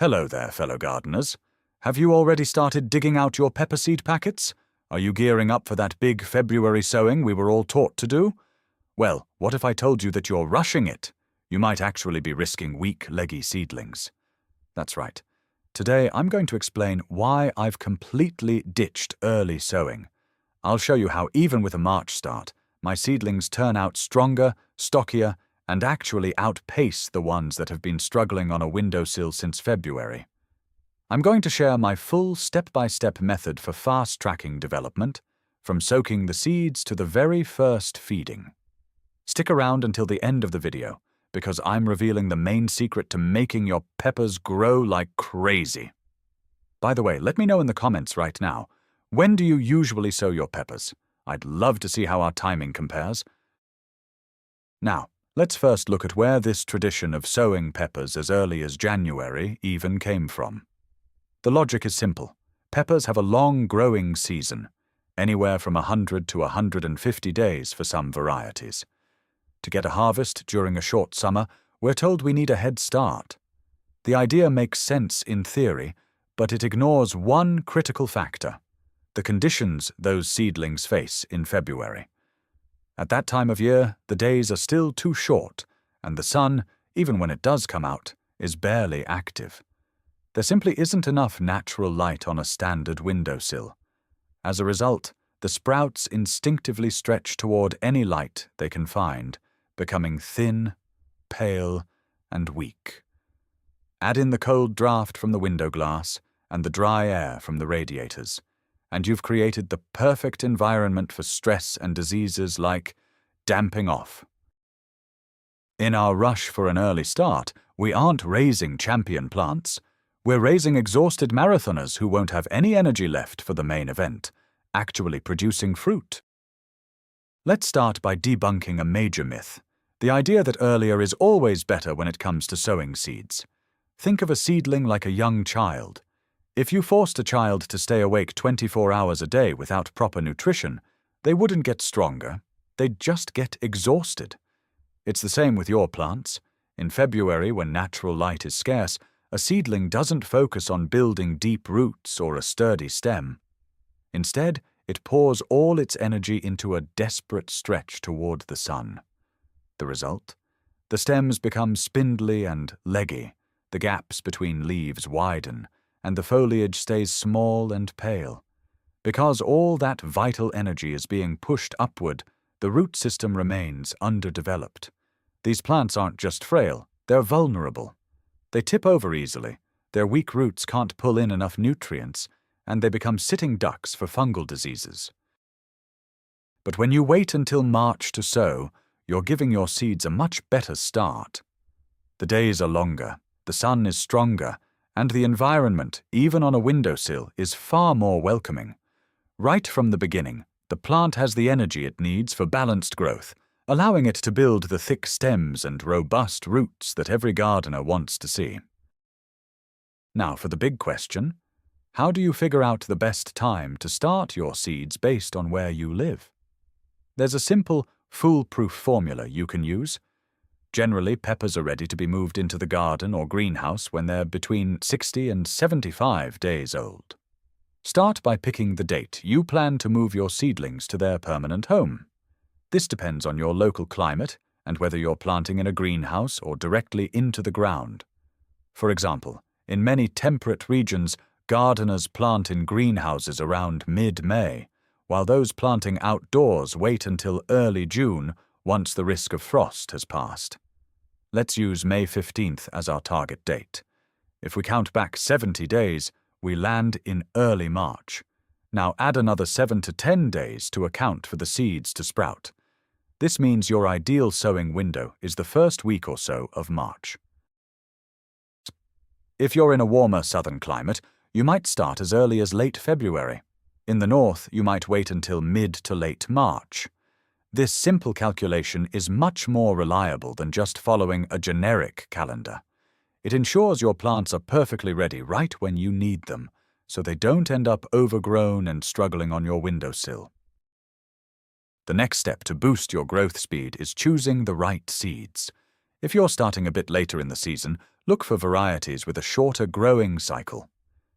Hello there, fellow gardeners. Have you already started digging out your pepper seed packets? Are you gearing up for that big February sowing we were all taught to do? Well, what if I told you that you're rushing it? You might actually be risking weak, leggy seedlings. That's right. Today I'm going to explain why I've completely ditched early sowing. I'll show you how even with a March start, my seedlings turn out stronger, stockier, and actually outpace the ones that have been struggling on a windowsill since February. I'm going to share my full step-by-step method for fast-tracking development, from soaking the seeds to the very first feeding. Stick around until the end of the video, because I'm revealing the main secret to making your peppers grow like crazy. By the way, let me know in the comments right now, when do you usually sow your peppers? I'd love to see how our timing compares. Now, let's first look at where this tradition of sowing peppers as early as January even came from. The logic is simple. Peppers have a long growing season, anywhere from 100 to 150 days for some varieties. To get a harvest during a short summer, we're told we need a head start. The idea makes sense in theory, but it ignores one critical factor: the conditions those seedlings face in February. At that time of year, the days are still too short, and the sun, even when it does come out, is barely active. There simply isn't enough natural light on a standard windowsill. As a result, the sprouts instinctively stretch toward any light they can find, becoming thin, pale, and weak. Add in the cold draft from the window glass and the dry air from the radiators, and you've created the perfect environment for stress and diseases like damping off. In our rush for an early start, we aren't raising champion plants. We're raising exhausted marathoners who won't have any energy left for the main event, actually producing fruit. Let's start by debunking a major myth: the idea that earlier is always better when it comes to sowing seeds. Think of a seedling like a young child. If you forced a child to stay awake 24 hours a day without proper nutrition, they wouldn't get stronger, they'd just get exhausted. It's the same with your plants. In February, when natural light is scarce, a seedling doesn't focus on building deep roots or a sturdy stem. Instead, it pours all its energy into a desperate stretch toward the sun. The result? The stems become spindly and leggy, the gaps between leaves widen, and the foliage stays small and pale. Because all that vital energy is being pushed upward, the root system remains underdeveloped. These plants aren't just frail, they're vulnerable. They tip over easily, their weak roots can't pull in enough nutrients, and they become sitting ducks for fungal diseases. But when you wait until March to sow, you're giving your seeds a much better start. The days are longer, the sun is stronger, and the environment, even on a windowsill, is far more welcoming. Right from the beginning, the plant has the energy it needs for balanced growth, allowing it to build the thick stems and robust roots that every gardener wants to see. Now for the big question: how do you figure out the best time to start your seeds based on where you live? There's a simple, foolproof formula you can use. Generally, peppers are ready to be moved into the garden or greenhouse when they're between 60 and 75 days old. Start by picking the date you plan to move your seedlings to their permanent home. This depends on your local climate and whether you're planting in a greenhouse or directly into the ground. For example, in many temperate regions, gardeners plant in greenhouses around mid-May, while those planting outdoors wait until early June once the risk of frost has passed. Let's use May 15th as our target date. If we count back 70 days, we land in early March. Now add another 7 to 10 days to account for the seeds to sprout. This means your ideal sowing window is the first week or so of March. If you're in a warmer southern climate, you might start as early as late February. In the north, you might wait until mid to late March. This simple calculation is much more reliable than just following a generic calendar. It ensures your plants are perfectly ready right when you need them, so they don't end up overgrown and struggling on your windowsill. The next step to boost your growth speed is choosing the right seeds. If you're starting a bit later in the season, Look for varieties with a shorter growing cycle.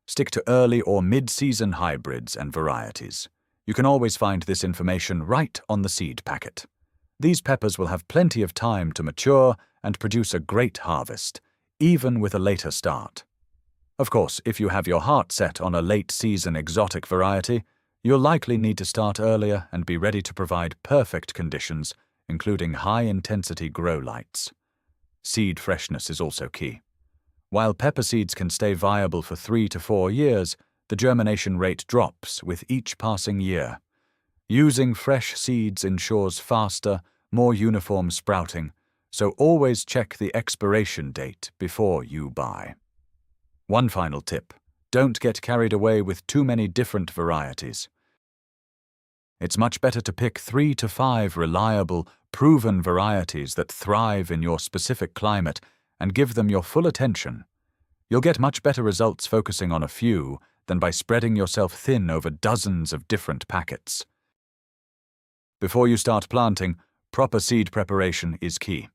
Stick to early or mid-season hybrids and varieties. You can always find this information right on the seed packet. These peppers will have plenty of time to mature and produce a great harvest, even with a later start. Of course, if you have your heart set on a late-season exotic variety, you'll likely need to start earlier and be ready to provide perfect conditions, including high-intensity grow lights. Seed freshness is also key. While pepper seeds can stay viable for 3 to 4 years, the germination rate drops with each passing year. Using fresh seeds ensures faster, more uniform sprouting, so always check the expiration date before you buy. One final tip: don't get carried away with too many different varieties. It's much better to pick 3 to 5 reliable, proven varieties that thrive in your specific climate and give them your full attention. You'll get much better results focusing on a few than by spreading yourself thin over dozens of different packets. Before you start planting, proper seed preparation is key.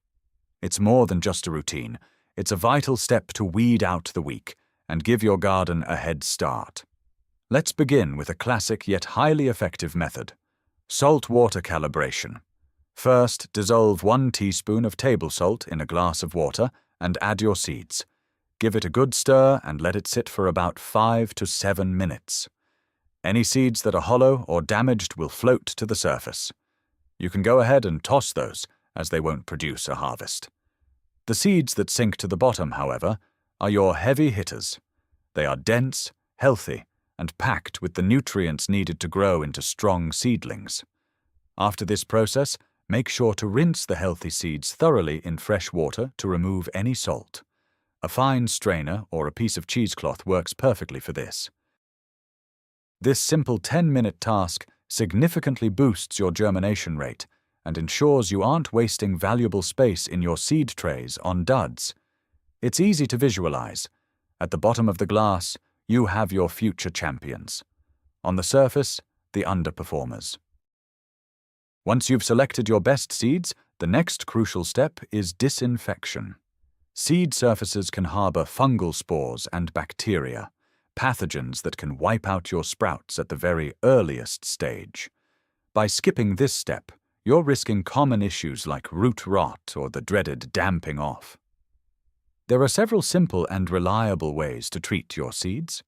It's more than just a routine. It's a vital step to weed out the weak and give your garden a head start. Let's begin with a classic yet highly effective method: salt water calibration. First, dissolve 1 teaspoon of table salt in a glass of water and add your seeds. Give it a good stir and let it sit for about 5 to 7 minutes. Any seeds that are hollow or damaged will float to the surface. You can go ahead and toss those, as they won't produce a harvest. The seeds that sink to the bottom, however, are your heavy hitters. They are dense, healthy, and packed with the nutrients needed to grow into strong seedlings. After this process, make sure to rinse the healthy seeds thoroughly in fresh water to remove any salt. A fine strainer or a piece of cheesecloth works perfectly for this. This simple 10-minute task significantly boosts your germination rate and ensures you aren't wasting valuable space in your seed trays on duds. It's easy to visualize. At the bottom of the glass, you have your future champions. On the surface, the underperformers. Once you've selected your best seeds, the next crucial step is disinfection. Seed surfaces can harbor fungal spores and bacteria, pathogens that can wipe out your sprouts at the very earliest stage. By skipping this step, you're risking common issues like root rot or the dreaded damping off. There are several simple and reliable ways to treat your seeds.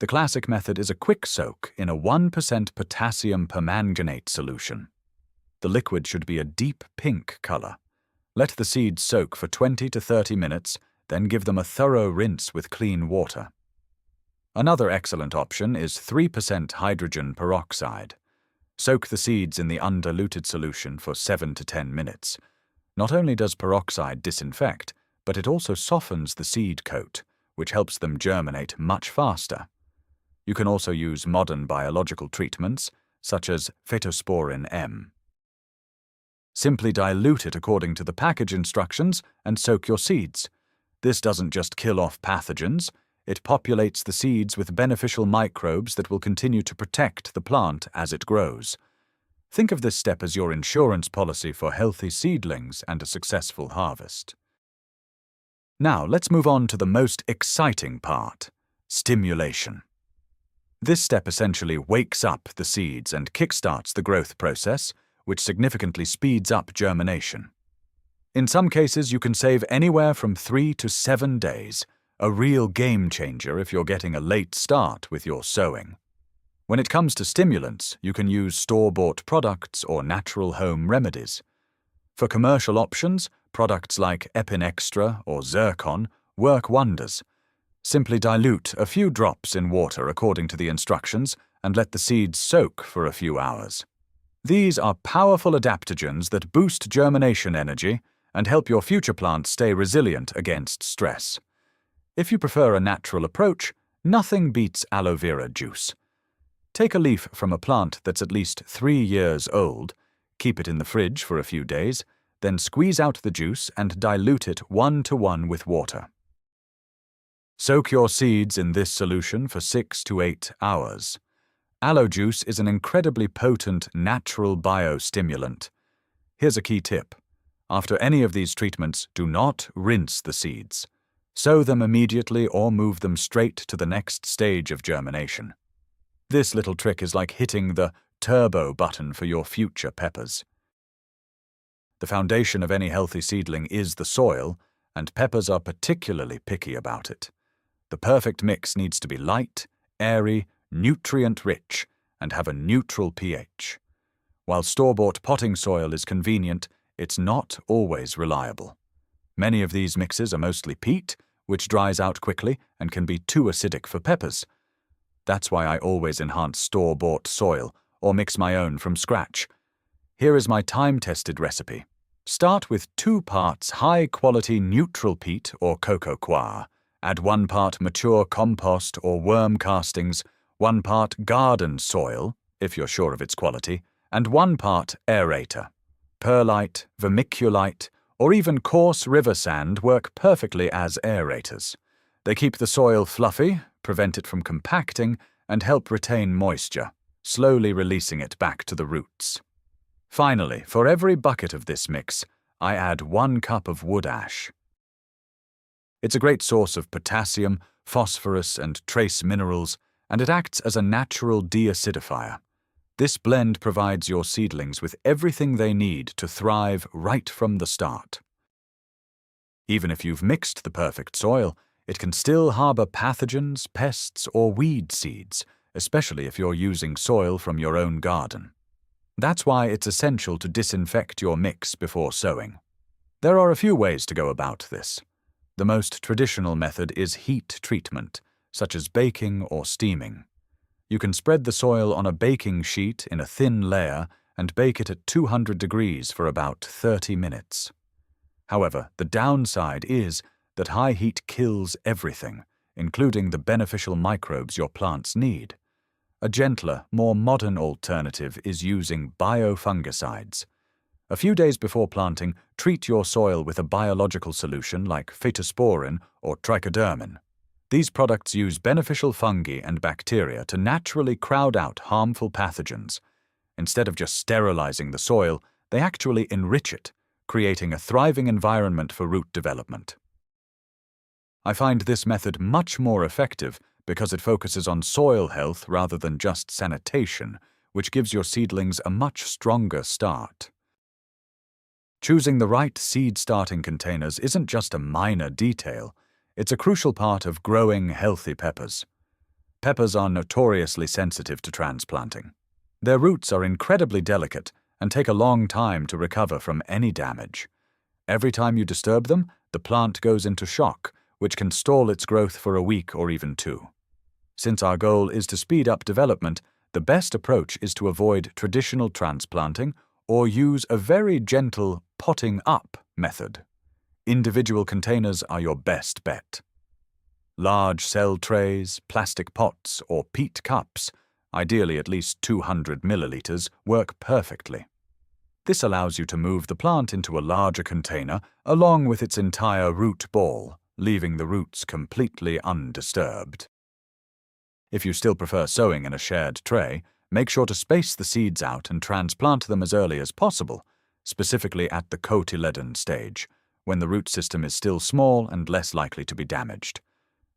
The classic method is a quick soak in a 1% potassium permanganate solution. The liquid should be a deep pink color. Let the seeds soak for 20 to 30 minutes, then give them a thorough rinse with clean water. Another excellent option is 3% hydrogen peroxide. Soak the seeds in the undiluted solution for 7 to 10 minutes. Not only does peroxide disinfect, but it also softens the seed coat, which helps them germinate much faster. You can also use modern biological treatments, such as phytosporin M. Simply dilute it according to the package instructions and soak your seeds. This doesn't just kill off pathogens, it populates the seeds with beneficial microbes that will continue to protect the plant as it grows. Think of this step as your insurance policy for healthy seedlings and a successful harvest. Now let's move on to the most exciting part: stimulation. This step essentially wakes up the seeds and kickstarts the growth process, which significantly speeds up germination. In some cases, you can save anywhere from 3 to 7 days, a real game changer if you're getting a late start with your sowing. When it comes to stimulants, you can use store-bought products or natural home remedies. For commercial options, products like Epinextra or Zircon work wonders. Simply dilute a few drops in water according to the instructions and let the seeds soak for a few hours. These are powerful adaptogens that boost germination energy and help your future plants stay resilient against stress. If you prefer a natural approach, nothing beats aloe vera juice. Take a leaf from a plant that's at least 3 years old, keep it in the fridge for a few days, then squeeze out the juice and dilute it 1-to-1 with water. Soak your seeds in this solution for 6 to 8 hours. Aloe juice is an incredibly potent natural biostimulant. Here's a key tip. After any of these treatments, do not rinse the seeds. Sow them immediately or move them straight to the next stage of germination. This little trick is like hitting the turbo button for your future peppers. The foundation of any healthy seedling is the soil, and peppers are particularly picky about it. The perfect mix needs to be light, airy, nutrient-rich, and have a neutral pH. While store-bought potting soil is convenient, it's not always reliable. Many of these mixes are mostly peat, which dries out quickly and can be too acidic for peppers. That's why I always enhance store-bought soil or mix my own from scratch. Here is my time-tested recipe. Start with 2 parts high-quality neutral peat or cocoa coir. Add 1 part mature compost or worm castings, 1 part garden soil, if you're sure of its quality, and 1 part aerator. Perlite, vermiculite, or even coarse river sand work perfectly as aerators. They keep the soil fluffy, prevent it from compacting, and help retain moisture, slowly releasing it back to the roots. Finally, for every bucket of this mix, I add 1 cup of wood ash. It's a great source of potassium, phosphorus, and trace minerals, and it acts as a natural deacidifier. This blend provides your seedlings with everything they need to thrive right from the start. Even if you've mixed the perfect soil, it can still harbor pathogens, pests, or weed seeds, especially if you're using soil from your own garden. That's why it's essential to disinfect your mix before sowing. There are a few ways to go about this. The most traditional method is heat treatment, such as baking or steaming. You can spread the soil on a baking sheet in a thin layer and bake it at 200 degrees for about 30 minutes. However, the downside is that high heat kills everything, including the beneficial microbes your plants need. A gentler, more modern alternative is using biofungicides. A few days before planting, treat your soil with a biological solution like phytosporin or trichodermin. These products use beneficial fungi and bacteria to naturally crowd out harmful pathogens. Instead of just sterilizing the soil, they actually enrich it, creating a thriving environment for root development. I find this method much more effective because it focuses on soil health rather than just sanitation, which gives your seedlings a much stronger start. Choosing the right seed starting containers isn't just a minor detail, it's a crucial part of growing healthy peppers. Peppers are notoriously sensitive to transplanting. Their roots are incredibly delicate and take a long time to recover from any damage. Every time you disturb them, the plant goes into shock, which can stall its growth for a week or even 2. Since our goal is to speed up development, the best approach is to avoid traditional transplanting or use a very gentle potting up method. Individual containers are your best bet. Large cell trays, plastic pots, or peat cups, ideally at least 200 milliliters, work perfectly. This allows you to move the plant into a larger container along with its entire root ball, leaving the roots completely undisturbed. If you still prefer sowing in a shared tray, make sure to space the seeds out and transplant them as early as possible, specifically at the cotyledon stage, when the root system is still small and less likely to be damaged.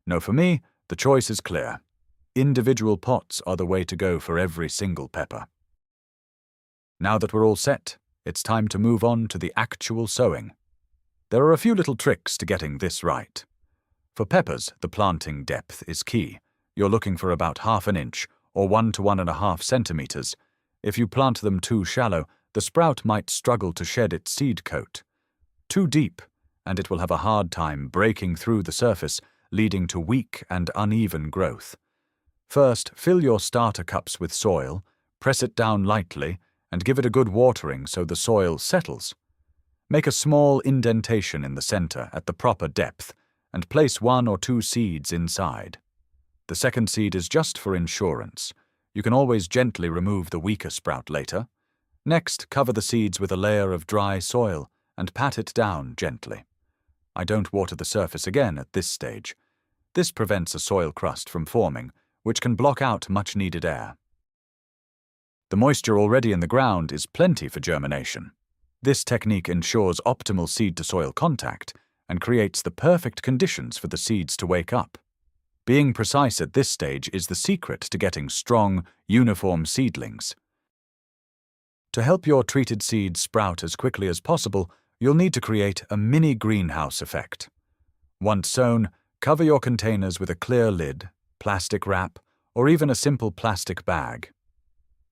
No, for me, the choice is clear. Individual pots are the way to go for every single pepper. Now that we're all set, it's time to move on to the actual sowing. There are a few little tricks to getting this right. For peppers, the planting depth is key. You're looking for about 1/2 inch or 1 to 1.5 centimeters. If you plant them too shallow, the sprout might struggle to shed its seed coat. Too deep, and it will have a hard time breaking through the surface, leading to weak and uneven growth. First, fill your starter cups with soil, press it down lightly, and give it a good watering so the soil settles. Make a small indentation in the center at the proper depth, and place 1 or 2 seeds inside. The second seed is just for insurance. You can always gently remove the weaker sprout later. Next, cover the seeds with a layer of dry soil and pat it down gently. I don't water the surface again at this stage. This prevents a soil crust from forming, which can block out much-needed air. The moisture already in the ground is plenty for germination. This technique ensures optimal seed-to-soil contact, and creates the perfect conditions for the seeds to wake up. Being precise at this stage is the secret to getting strong, uniform seedlings. To help your treated seeds sprout as quickly as possible, you'll need to create a mini greenhouse effect. Once sown, cover your containers with a clear lid, plastic wrap, or even a simple plastic bag.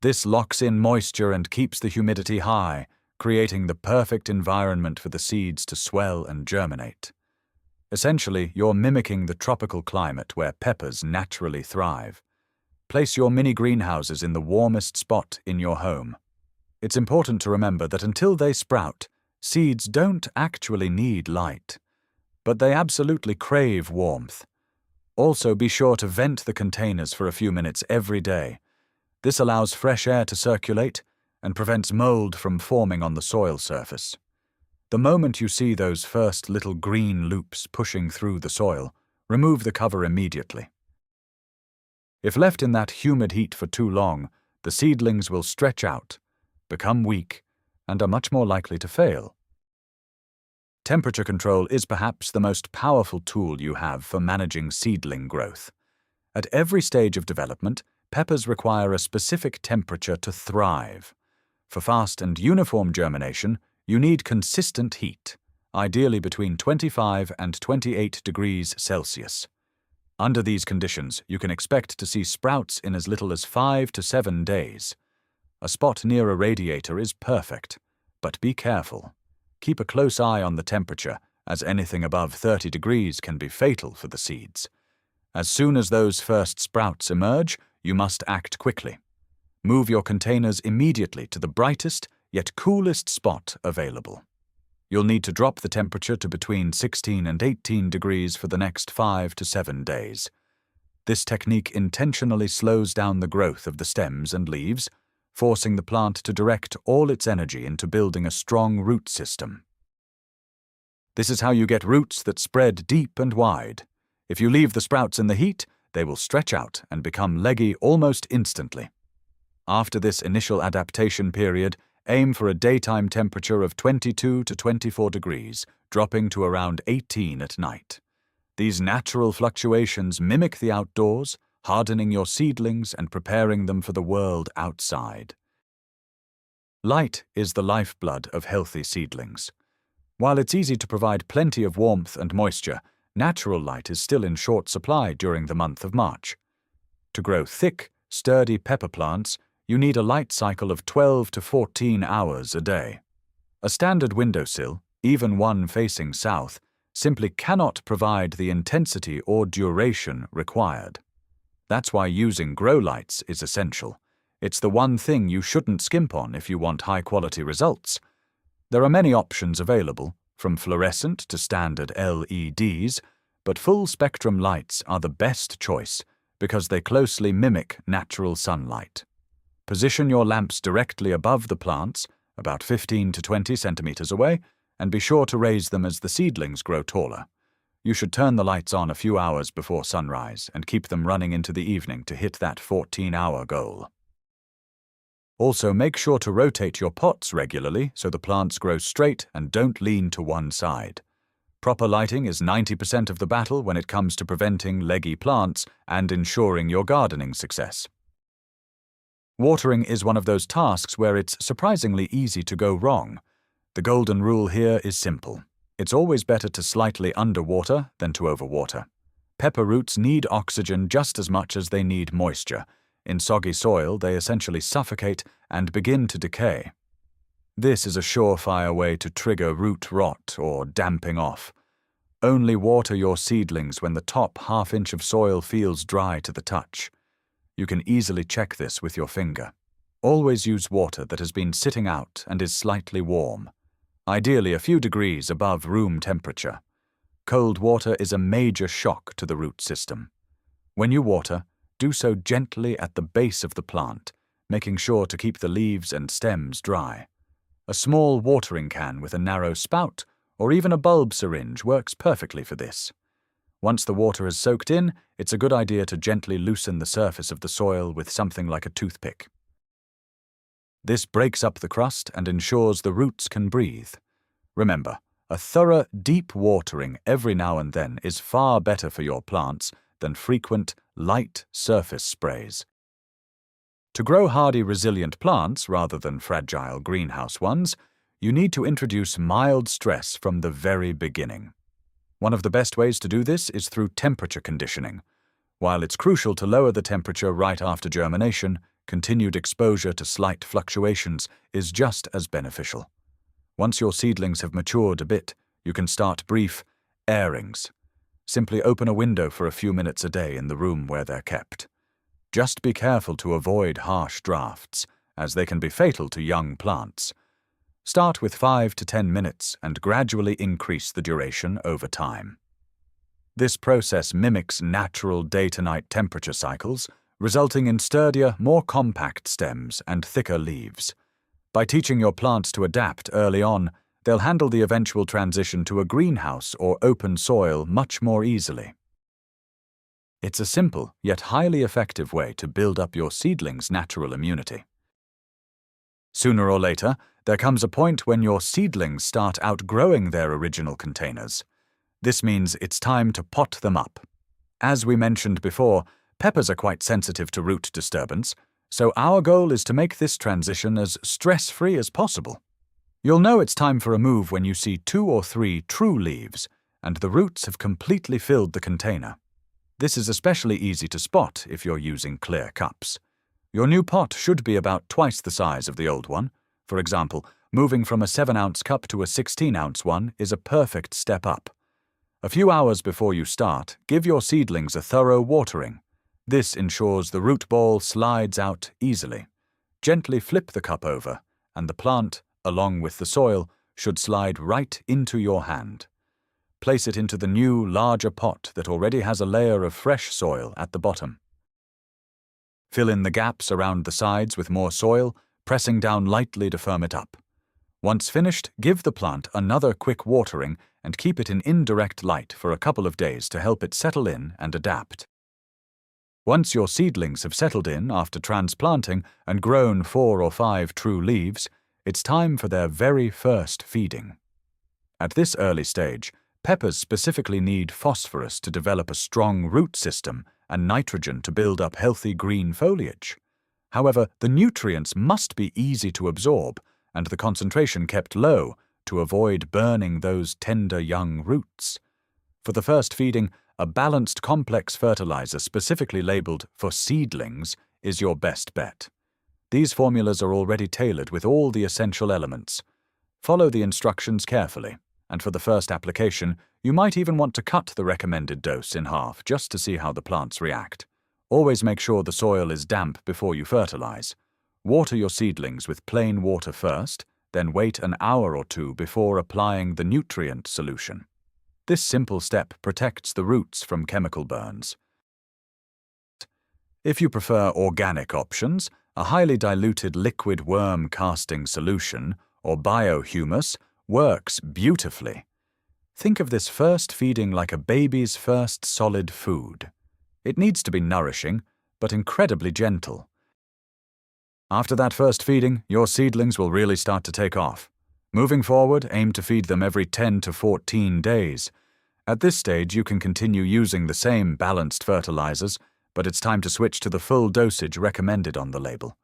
This locks in moisture and keeps the humidity high, creating the perfect environment for the seeds to swell and germinate. Essentially, you're mimicking the tropical climate where peppers naturally thrive. Place your mini greenhouses in the warmest spot in your home. It's important to remember that until they sprout, seeds don't actually need light, but they absolutely crave warmth. Also, be sure to vent the containers for a few minutes every day. This allows fresh air to circulate and prevents mold from forming on the soil surface. The moment you see those first little green loops pushing through the soil, remove the cover immediately. If left in that humid heat for too long, the seedlings will stretch out, become weak, and are much more likely to fail. Temperature control is perhaps the most powerful tool you have for managing seedling growth. At every stage of development, peppers require a specific temperature to thrive. For fast and uniform germination, you need consistent heat, ideally between 25 and 28 degrees Celsius. Under these conditions, you can expect to see sprouts in as little as 5 to 7 days. A spot near a radiator is perfect, but be careful. Keep a close eye on the temperature, as anything above 30 degrees can be fatal for the seeds. As soon as those first sprouts emerge, you must act quickly. Move your containers immediately to the brightest yet coolest spot available. You'll need to drop the temperature to between 16 and 18 degrees for the next 5 to 7 days. This technique intentionally slows down the growth of the stems and leaves, forcing the plant to direct all its energy into building a strong root system. This is how you get roots that spread deep and wide. If you leave the sprouts in the heat, they will stretch out and become leggy almost instantly. After this initial adaptation period, aim for a daytime temperature of 22 to 24 degrees, dropping to around 18 at night. These natural fluctuations mimic the outdoors, hardening your seedlings and preparing them for the world outside. Light is the lifeblood of healthy seedlings. While it's easy to provide plenty of warmth and moisture, natural light is still in short supply during the month of March. To grow thick, sturdy pepper plants, you need a light cycle of 12 to 14 hours a day. A standard windowsill, even one facing south, simply cannot provide the intensity or duration required. That's why using grow lights is essential. It's the one thing you shouldn't skimp on if you want high-quality results. There are many options available, from fluorescent to standard LEDs, but full-spectrum lights are the best choice because they closely mimic natural sunlight. Position your lamps directly above the plants, about 15 to 20 centimeters away, and be sure to raise them as the seedlings grow taller. You should turn the lights on a few hours before sunrise and keep them running into the evening to hit that 14-hour goal. Also, make sure to rotate your pots regularly so the plants grow straight and don't lean to one side. Proper lighting is 90% of the battle when it comes to preventing leggy plants and ensuring your gardening success. Watering is one of those tasks where it's surprisingly easy to go wrong. The golden rule here is simple. It's always better to slightly underwater than to overwater. Pepper roots need oxygen just as much as they need moisture. In soggy soil, they essentially suffocate and begin to decay. This is a surefire way to trigger root rot or damping off. Only water your seedlings when the top half-inch of soil feels dry to the touch. You can easily check this with your finger. Always use water that has been sitting out and is slightly warm, ideally a few degrees above room temperature. Cold water is a major shock to the root system. When you water, do so gently at the base of the plant, making sure to keep the leaves and stems dry. A small watering can with a narrow spout or even a bulb syringe works perfectly for this. Once the water has soaked in, it's a good idea to gently loosen the surface of the soil with something like a toothpick. This breaks up the crust and ensures the roots can breathe. Remember, A thorough, deep watering every now and then is far better for your plants than frequent, light surface sprays. To grow hardy, resilient plants rather than fragile greenhouse ones, you need to introduce mild stress from the very beginning. One of the best ways to do this is through temperature conditioning. While it's crucial to lower the temperature right after germination, continued exposure to slight fluctuations is just as beneficial. Once your seedlings have matured a bit, you can start brief airings. Simply open a window for a few minutes a day in the room where they're kept. Just be careful to avoid harsh drafts, as they can be fatal to young plants. Start with 5 to 10 minutes and gradually increase the duration over time. This process mimics natural day-to-night temperature cycles, resulting in sturdier, more compact stems and thicker leaves. By teaching your plants to adapt early on, they'll handle the eventual transition to a greenhouse or open soil much more easily. It's a simple, yet highly effective way to build up your seedlings' natural immunity. Sooner or later, there comes a point when your seedlings start outgrowing their original containers. This means it's time to pot them up. As we mentioned before, peppers are quite sensitive to root disturbance, so our goal is to make this transition as stress-free as possible. You'll know it's time for a move when you see 2 or 3 true leaves, and the roots have completely filled the container. This is especially easy to spot if you're using clear cups. Your new pot should be about twice the size of the old one. For example, moving from a 7-ounce cup to a 16-ounce one is a perfect step up. A few hours before you start, give your seedlings a thorough watering. This ensures the root ball slides out easily. Gently flip the cup over, and the plant, along with the soil, should slide right into your hand. Place it into the new, larger pot that already has a layer of fresh soil at the bottom. Fill in the gaps around the sides with more soil, pressing down lightly to firm it up. Once finished, give the plant another quick watering and keep it in indirect light for a couple of days to help it settle in and adapt. Once your seedlings have settled in after transplanting and grown 4 or 5 true leaves, it's time for their very first feeding. At this early stage, peppers specifically need phosphorus to develop a strong root system and nitrogen to build up healthy green foliage. However, the nutrients must be easy to absorb and the concentration kept low to avoid burning those tender young roots. For the first feeding, a balanced complex fertilizer specifically labeled for seedlings is your best bet. These formulas are already tailored with all the essential elements. Follow the instructions carefully, and for the first application, you might even want to cut the recommended dose in half just to see how the plants react. Always make sure the soil is damp before you fertilize. Water your seedlings with plain water first, then wait an hour or 2 before applying the nutrient solution. This simple step protects the roots from chemical burns. If you prefer organic options, a highly diluted liquid worm casting solution, or biohumus, works beautifully. Think of this first feeding like a baby's first solid food. It needs to be nourishing, but incredibly gentle. After that first feeding, your seedlings will really start to take off. Moving forward, aim to feed them every 10 to 14 days. At this stage, you can continue using the same balanced fertilizers, but it's time to switch to the full dosage recommended on the label.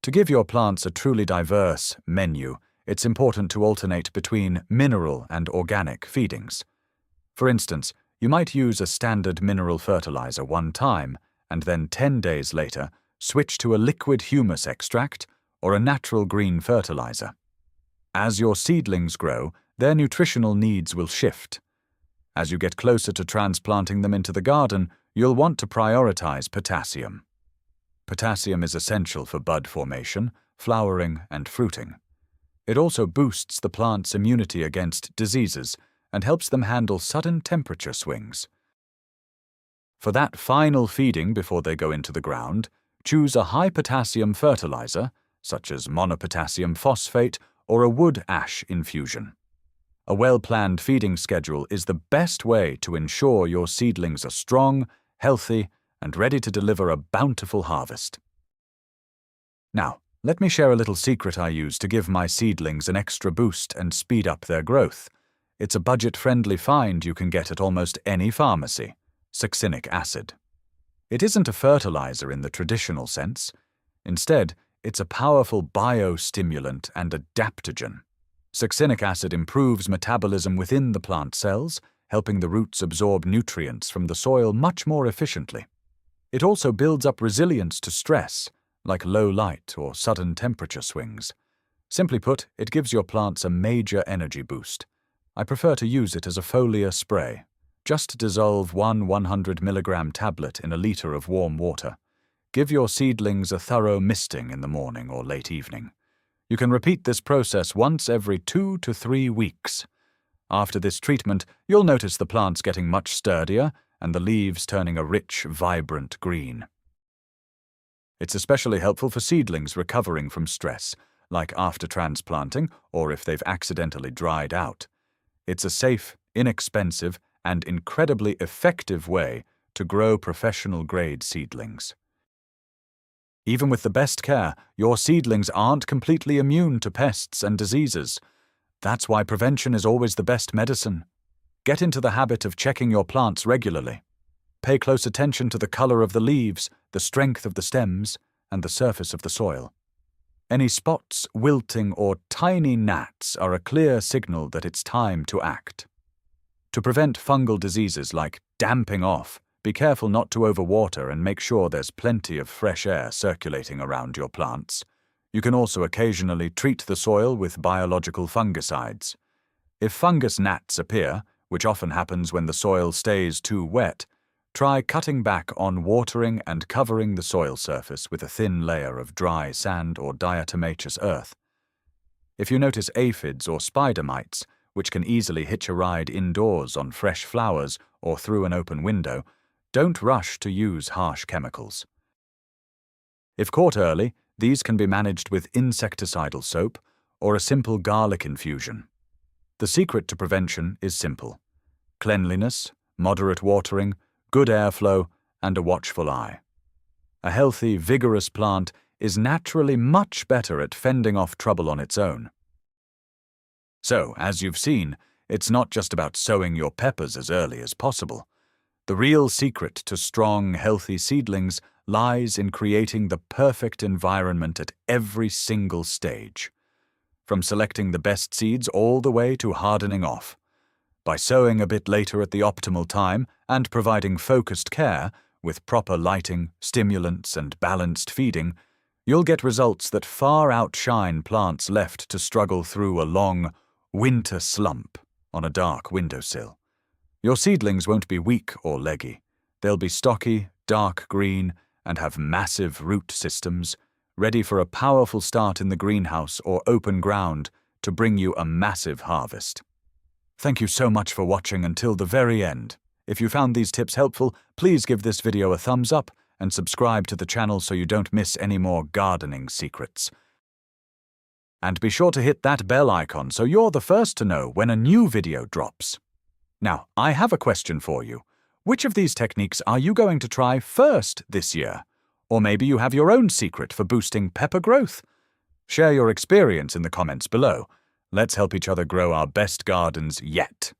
To give your plants a truly diverse menu, it's important to alternate between mineral and organic feedings. For instance, you might use a standard mineral fertilizer one time, and then 10 days later, switch to a liquid humus extract or a natural green fertilizer. As your seedlings grow, their nutritional needs will shift. As you get closer to transplanting them into the garden, you'll want to prioritize potassium. Potassium is essential for bud formation, flowering, and fruiting. It also boosts the plant's immunity against diseases and helps them handle sudden temperature swings. For that final feeding before they go into the ground, choose a high-potassium fertilizer, such as monopotassium phosphate or a wood ash infusion. A well-planned feeding schedule is the best way to ensure your seedlings are strong, healthy, and ready to deliver a bountiful harvest. Now, let me share a little secret I use to give my seedlings an extra boost and speed up their growth. It's a budget-friendly find you can get at almost any pharmacy: succinic acid. It isn't a fertilizer in the traditional sense. Instead, it's a powerful biostimulant and adaptogen. Succinic acid improves metabolism within the plant cells, helping the roots absorb nutrients from the soil much more efficiently. It also builds up resilience to stress, like low light or sudden temperature swings. Simply put, it gives your plants a major energy boost. I prefer to use it as a foliar spray. Just dissolve one 100 mg tablet in a liter of warm water. Give your seedlings a thorough misting in the morning or late evening. You can repeat this process once every 2 to 3 weeks. After this treatment, you'll notice the plants getting much sturdier and the leaves turning a rich, vibrant green. It's especially helpful for seedlings recovering from stress, like after transplanting or if they've accidentally dried out. It's a safe, inexpensive, and incredibly effective way to grow professional-grade seedlings. Even with the best care, your seedlings aren't completely immune to pests and diseases. That's why prevention is always the best medicine. Get into the habit of checking your plants regularly. Pay close attention to the color of the leaves, the strength of the stems, and the surface of the soil. Any spots, wilting, or tiny gnats are a clear signal that it's time to act. To prevent fungal diseases like damping off, be careful not to overwater and make sure there's plenty of fresh air circulating around your plants. You can also occasionally treat the soil with biological fungicides. If fungus gnats appear, which often happens when the soil stays too wet, try cutting back on watering and covering the soil surface with a thin layer of dry sand or diatomaceous earth. If you notice aphids or spider mites, which can easily hitch a ride indoors on fresh flowers or through an open window, don't rush to use harsh chemicals. If caught early, these can be managed with insecticidal soap or a simple garlic infusion. The secret to prevention is simple: cleanliness, moderate watering, good airflow, and a watchful eye. A healthy, vigorous plant is naturally much better at fending off trouble on its own. So, as you've seen, it's not just about sowing your peppers as early as possible. The real secret to strong, healthy seedlings lies in creating the perfect environment at every single stage, from selecting the best seeds all the way to hardening off. By sowing a bit later at the optimal time and providing focused care with proper lighting, stimulants, and balanced feeding, you'll get results that far outshine plants left to struggle through a long winter slump on a dark windowsill. Your seedlings won't be weak or leggy. They'll be stocky, dark green, and have massive root systems, ready for a powerful start in the greenhouse or open ground to bring you a massive harvest. Thank you so much for watching until the very end. If you found these tips helpful, please give this video a thumbs up and subscribe to the channel so you don't miss any more gardening secrets. And be sure to hit that bell icon so you're the first to know when a new video drops. Now, I have a question for you. Which of these techniques are you going to try first this year? Or maybe you have your own secret for boosting pepper growth? Share your experience in the comments below. Let's help each other grow our best gardens yet.